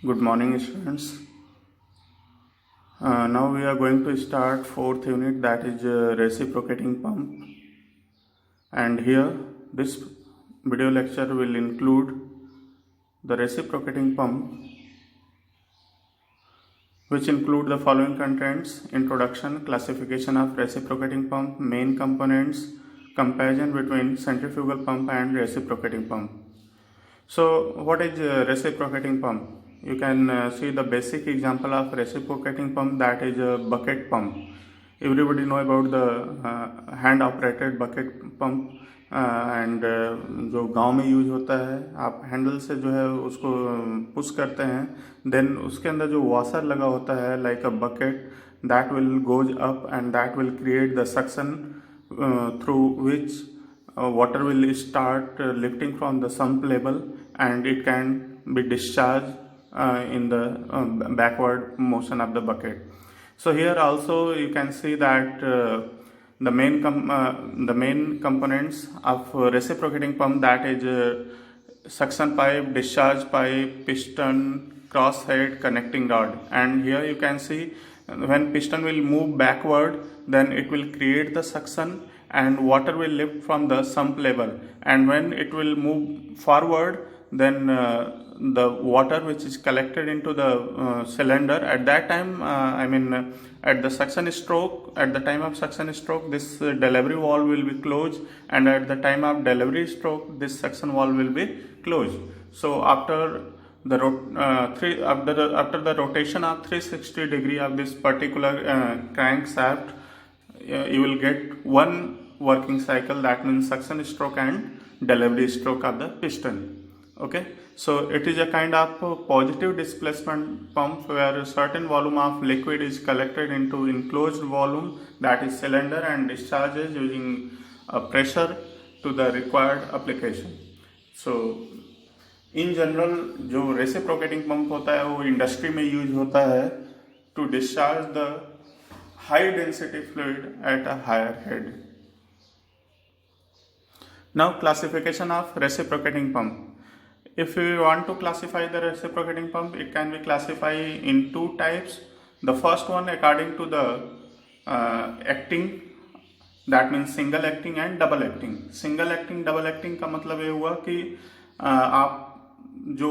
Good morning, students. Now we are going to start fourth unit, that is reciprocating pump. And here this video lecture will include the reciprocating pump, which include the following contents: introduction, classification of reciprocating pump, main components, comparison between centrifugal pump and reciprocating pump. So what is reciprocating pump? You can see the basic example of reciprocating pump, that is a bucket pump. Everybody know about the hand operated bucket pump and जो गांव में use होता है, आप handle से जो है उसको पुश करते हैं, देन उसके अंदर जो वॉशर लगा होता है like a bucket, that will goes up and that will create the suction through which water will start lifting from the sump level and it can be discharged in the backward motion of the bucket. So here also you can see that the main components of reciprocating pump, that is suction pipe, discharge pipe, piston, crosshead, connecting rod. And here you can see when piston will move backward, then it will create the suction and water will lift from the sump level, and when it will move forward, then the water which is collected into the cylinder at that time, at the suction stroke, at the time of suction stroke, this delivery valve will be closed, and at the time of delivery stroke, this suction valve will be closed. So after the after the rotation of 360 degree of this particular crankshaft, you will get one working cycle, that means suction stroke and delivery stroke of the piston. Okay, so it is a kind of positive displacement pump where a certain volume of liquid is collected into enclosed volume, that is cylinder, and discharges using pressure to the required application. So in general जो reciprocating pump होता है वो industry में use होता है to discharge the high density fluid at a higher head. Now classification of reciprocating pump. If we want to classify the reciprocating pump, it can be classified in two types. The first one according to the acting, that means single acting and double acting. Single acting, double acting का मतलब ये हुआ कि आप जो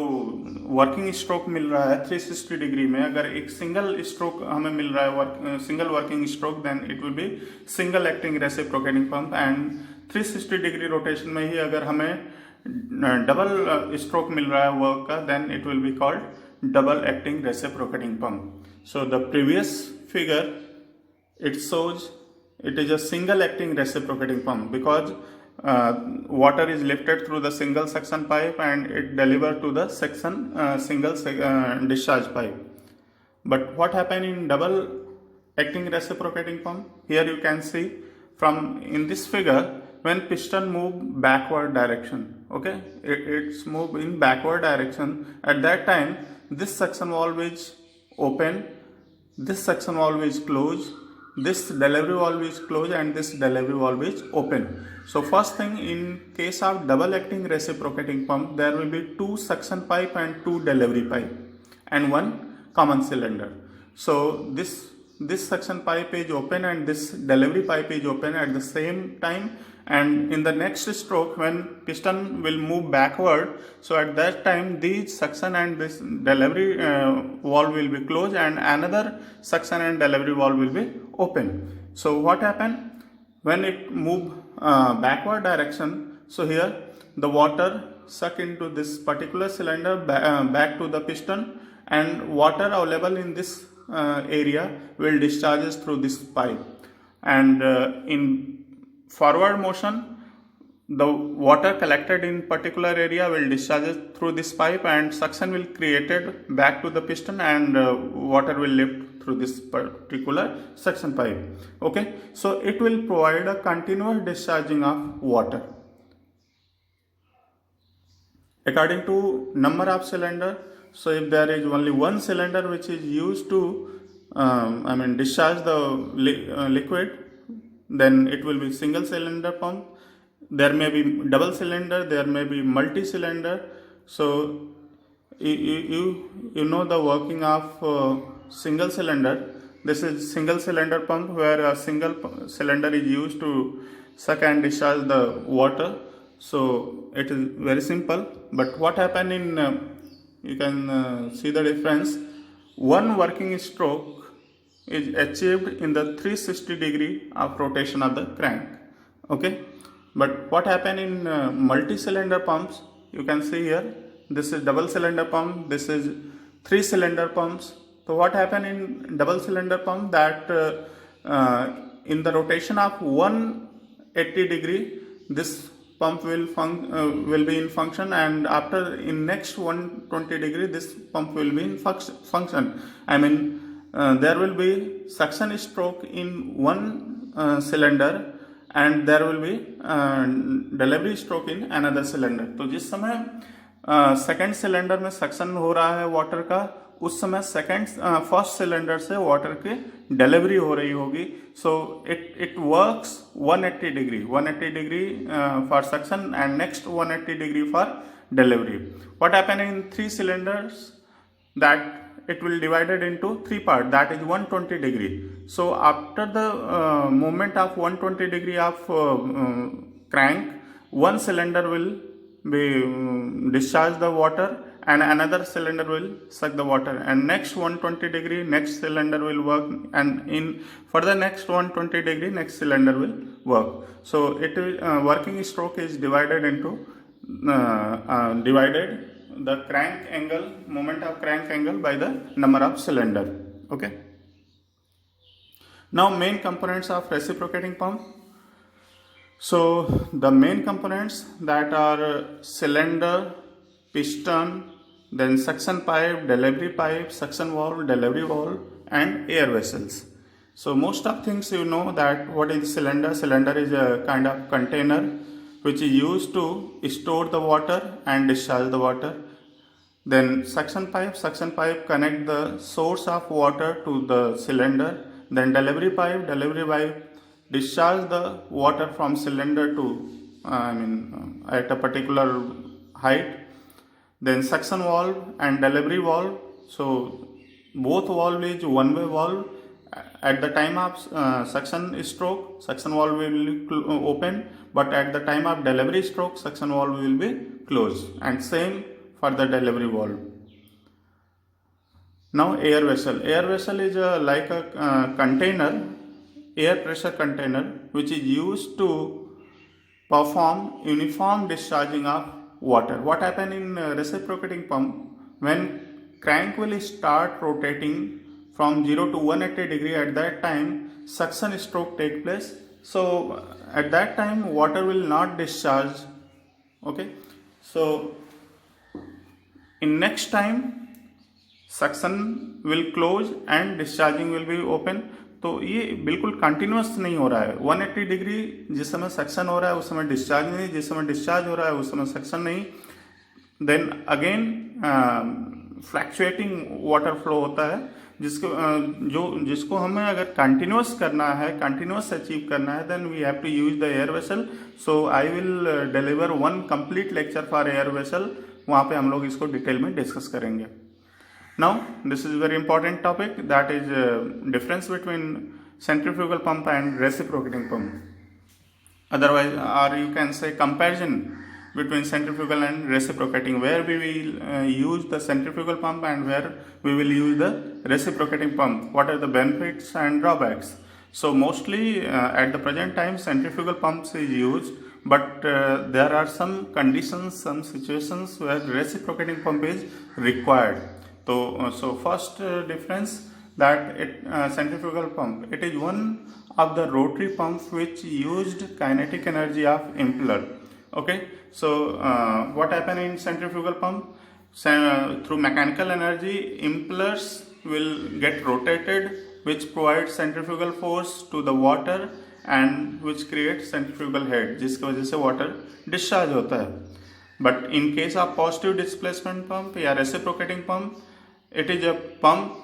working stroke मिल रहा है 360 degree में, अगर एक सिंगल स्ट्रोक हमें मिल रहा है single working stroke, then it will be single acting reciprocating pump. And 360 degree rotation में ही अगर हमें डबल स्ट्रोक मिल रहा है वर्क का, then it will be called double acting reciprocating pump. So the previous figure it shows it is a single acting reciprocating pump because water is lifted through the single suction pipe and it delivered to the single discharge pipe. But what happened in double acting reciprocating pump? Here you can see from in this figure, when piston move backward direction, okay, it's move in backward direction, at that time this suction valve is open, this suction valve is closed, this delivery valve is closed, and this delivery valve is open. So first thing, in case of double acting reciprocating pump, there will be two suction pipe and two delivery pipe and one common cylinder. So this suction pipe is open and this delivery pipe is open at the same time, and in the next stroke when piston will move backward, so at that time these suction and this delivery valve will be closed and another suction and delivery valve will be open. So what happened when it move backward direction? So here the water suck into this particular cylinder back to the piston, and water available in this area will discharges through this pipe, and in forward motion the water collected in particular area will discharge through this pipe and suction will created back to the piston, and water will lift through this particular suction pipe. Okay, so it will provide a continuous discharging of water. According to number of cylinder, so if there is only one cylinder which is used to discharge the liquid, then it will be single cylinder pump. There may be double cylinder, there may be multi cylinder. So you know the working of single cylinder. This is single cylinder pump where a single cylinder is used to suck and discharge the water. So it is very simple, but what happened in you can see the difference. One working stroke is achieved in the 360 degree of rotation of the crank. Okay, but what happened in multi-cylinder pumps, you can see here, this is double cylinder pump, this is 3-cylinder pumps. So what happened in double cylinder pump, that in the rotation of 180 degree, this pump will be in function, and after in next 120 degree this pump will be in function. I mean there will be suction stroke in one cylinder and there will be delivery stroke in another cylinder. तो जिस समय second cylinder में suction हो रहा है water का, उस समय फर्स्ट सिलेंडर से वाटर की डिलीवरी हो रही होगी. So it works 180 degree for suction and next 180 degree for delivery. What happen in 3 cylinders, that it will divided into 3 parts, that is 120 degree. So after the movement of 120 degree of crank, one cylinder will be discharge the water and another cylinder will suck the water, and next 120 degree next cylinder will work, and in for the next 120 degree next cylinder will work. So it will working stroke is divided into divided the crank angle, moment of crank angle, by the number of cylinder. Okay, now main components of reciprocating pump. So the main components that are cylinder, piston, then suction pipe, delivery pipe, suction valve, delivery valve, and air vessels. So most of things you know that what is cylinder. Cylinder is a kind of container which is used to store the water and discharge the water. Then suction pipe connect the source of water to the cylinder. Then delivery pipe discharge the water from cylinder to at a particular height. Then suction valve and delivery valve. So both valve is one-way valve. At the time of suction stroke, suction valve will be open, but at the time of delivery stroke, suction valve will be closed, and same for the delivery valve. Now air vessel. Air vessel is like a container, air pressure container, which is used to perform uniform discharging of water. What happen in reciprocating pump, when crank will start rotating from 0 to 180 degree, at that time suction stroke take place. So at that time water will not discharge. Okay, so in next time suction will close and discharging will be open. तो ये बिल्कुल continuous नहीं हो रहा है. 180 degree जिस समय suction हो रहा है उस समय डिस्चार्ज नहीं, जिस समय डिस्चार्ज हो रहा है उस समय सक्शन नहीं. Then again fluctuating water flow होता है, जिसको हमें अगर कंटिन्यूस करना है, कंटिन्यूस अचीव करना है, then we have to use the air vessel. So I will deliver one complete lecture for air vessel. वहाँ पे हम लोग इसको डिटेल में डिस्कस करेंगे. Now this is a very important topic, that is difference between centrifugal pump and reciprocating pump. Otherwise, or you can say comparison between centrifugal and reciprocating, where we will use the centrifugal pump and where we will use the reciprocating pump. What are the benefits and drawbacks? So mostly at the present time centrifugal pumps is used, but there are some conditions, some situations where reciprocating pump is required. So first difference, that centrifugal pump, it is one of the rotary pumps which used kinetic energy of impeller. Okay, so what happen in centrifugal pump? Through mechanical energy, impellers will get rotated, which provides centrifugal force to the water and which creates centrifugal head, जिसकी वजह से water discharge होता है. But in case of positive displacement pump या reciprocating pump, it is a pump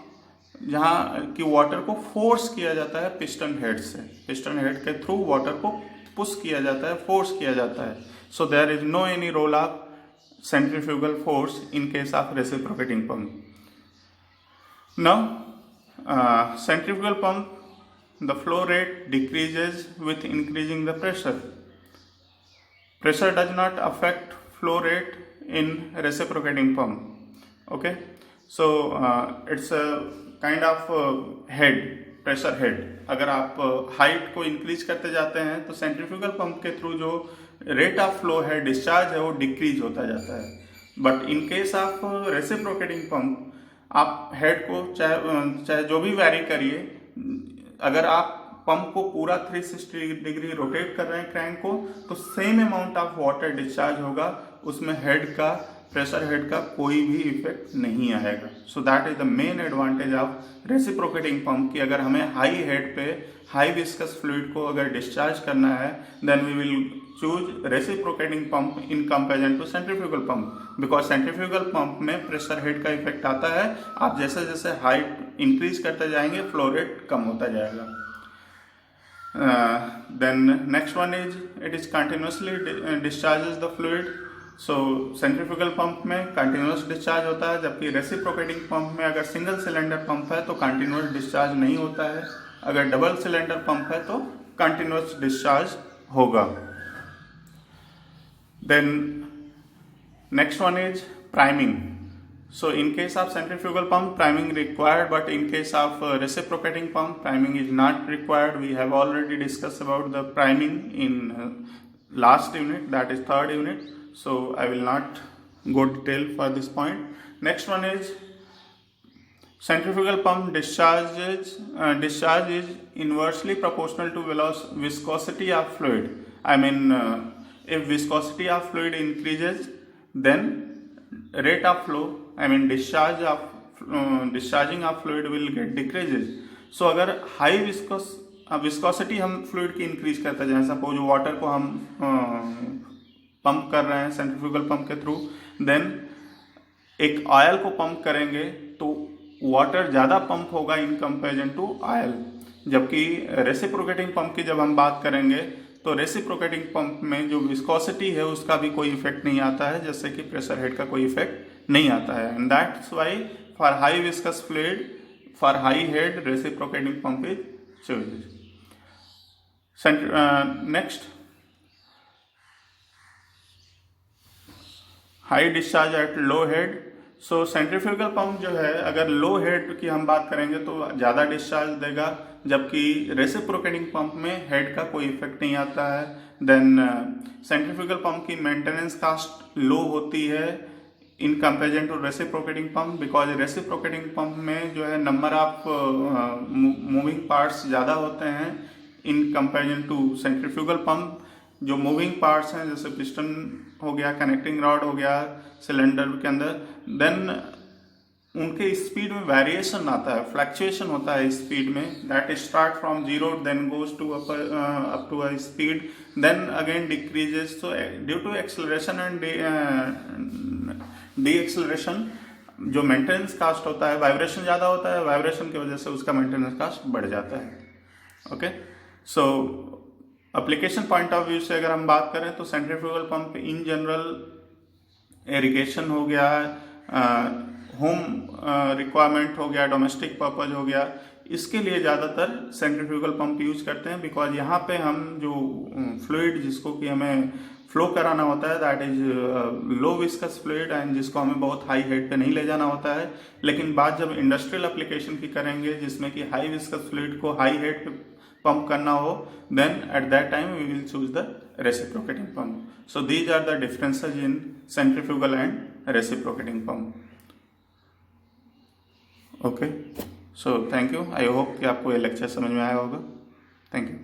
जहाँ की water को force किया जाता है पिस्टन हेड से. पिस्टन हेड के थ्रू वाटर को पुश किया जाता है, फोर्स किया जाता है. So there is no any role of centrifugal force in case of reciprocating pump. Now, centrifugal pump, the flow rate decreases with increasing the pressure. Pressure does not affect flow rate in reciprocating pump. Okay, so it's a kind of head, pressure head. अगर आप height को increase करते जाते हैं तो centrifugal pump के through जो rate of flow है, डिस्चार्ज है, वो डिक्रीज होता जाता है। But in case of reciprocating pump आप हेड को चाहे जो भी वैरी करिए, अगर आप पंप को पूरा 360 डिग्री रोटेट कर रहे हैं क्रैंक को, तो same amount of water discharge होगा, उसमें हेड का प्रेशर हेड का कोई भी इफेक्ट नहीं आएगा। So that is the main advantage of reciprocating pump कि अगर हमें हाई हेड पे हाई विस्कस फ्लूइड को अगर डिस्चार्ज करना है, then we will choose reciprocating pump in comparison to centrifugal pump, because centrifugal pump में प्रेशर हेड का इफेक्ट आता है। आप जैसे जैसे हाइट इंक्रीज करते जाएंगे फ्लो रेट कम होता जाएगा। Then next one is it is continuously discharges the fluid. So centrifugal pump में continuous discharge होता है, जबकि reciprocating पंप में अगर सिंगल सिलेंडर पंप है तो continuous discharge नहीं होता है, अगर डबल सिलेंडर पंप है तो continuous discharge होगा। Then next one is priming. So in case of centrifugal pump, priming required, but in case of reciprocating pump, priming is not required. We have already discussed about the priming in last unit, that is third unit. So I will not go detail for this point. Next one is centrifugal pump discharge is inversely proportional to viscosity of fluid. I mean, if viscosity of fluid increases, then rate of flow, I mean discharging of fluid will get decreases. So अगर high viscosity हम fluid की increase करते जाएं, suppose water को हम pump कर रहे हैं सेंट्रीफ्यूगल पंप के थ्रू, देन एक ऑयल को पंप करेंगे तो वाटर ज़्यादा पंप होगा इन कंपेरिजन टू ऑयल। जबकि रेसिप्रोकेटिंग पंप की जब हम बात करेंगे तो रेसिप्रोकेटिंग पंप में जो विस्कोसिटी है उसका भी कोई इफेक्ट नहीं आता है, जैसे कि प्रेशर हेड का कोई इफेक्ट नहीं आता है। And that's why for high viscous fluid for high head reciprocating pump is chosen. Next, high discharge at low head. So centrifugal pump जो है अगर लो हेड की हम बात करेंगे तो ज़्यादा डिस्चार्ज देगा, जबकि रेसिप्रोकेटिंग पंप में हेड का कोई इफेक्ट नहीं आता है। देन सेंट्रीफ्यूगल पंप की मेंटेनेंस कास्ट लो होती है in comparison to reciprocating pump, because reciprocating pump में जो है नंबर ऑफ मूविंग पार्ट्स ज़्यादा होते हैं in comparison to centrifugal pump. जो मूविंग पार्ट्स हैं जैसे पिस्टन हो गया, कनेक्टिंग रॉड हो गया सिलेंडर के अंदर, देन उनके स्पीड में वेरिएशन आता है, फ्लक्चुएशन होता है स्पीड में, that start from 0 then goes to up to a speed then again decreases. So due to acceleration and deceleration जो मेंटेनेंस कास्ट होता है, वाइब्रेशन ज़्यादा होता है, वाइब्रेशन की वजह से उसका मेंटेनेंस कास्ट बढ़ जाता है। Okay, so application point of view से अगर हम बात करें तो centrifugal pump in general irrigation हो गया, होम रिक्वायरमेंट हो गया, डोमेस्टिक पर्पज हो गया, इसके लिए ज़्यादातर सेंट्रीफ्यूगल पंप यूज करते हैं, बिकॉज यहाँ पे हम जो फ्लूइड जिसको कि हमें फ्लो कराना होता है that is low viscous fluid and जिसको हमें बहुत हाई हेड पे नहीं ले जाना होता है। लेकिन बात जब इंडस्ट्रियल एप्लीकेशन की करेंगे जिसमें कि हाई विस्कस फ्लूइड को हाई हेड पे पंप करना हो, then at that time we will choose the reciprocating pump. So these are the differences in centrifugal and reciprocating pump. Okay, so thank you. I hope कि आपको ये lecture समझ में आया होगा। Thank you.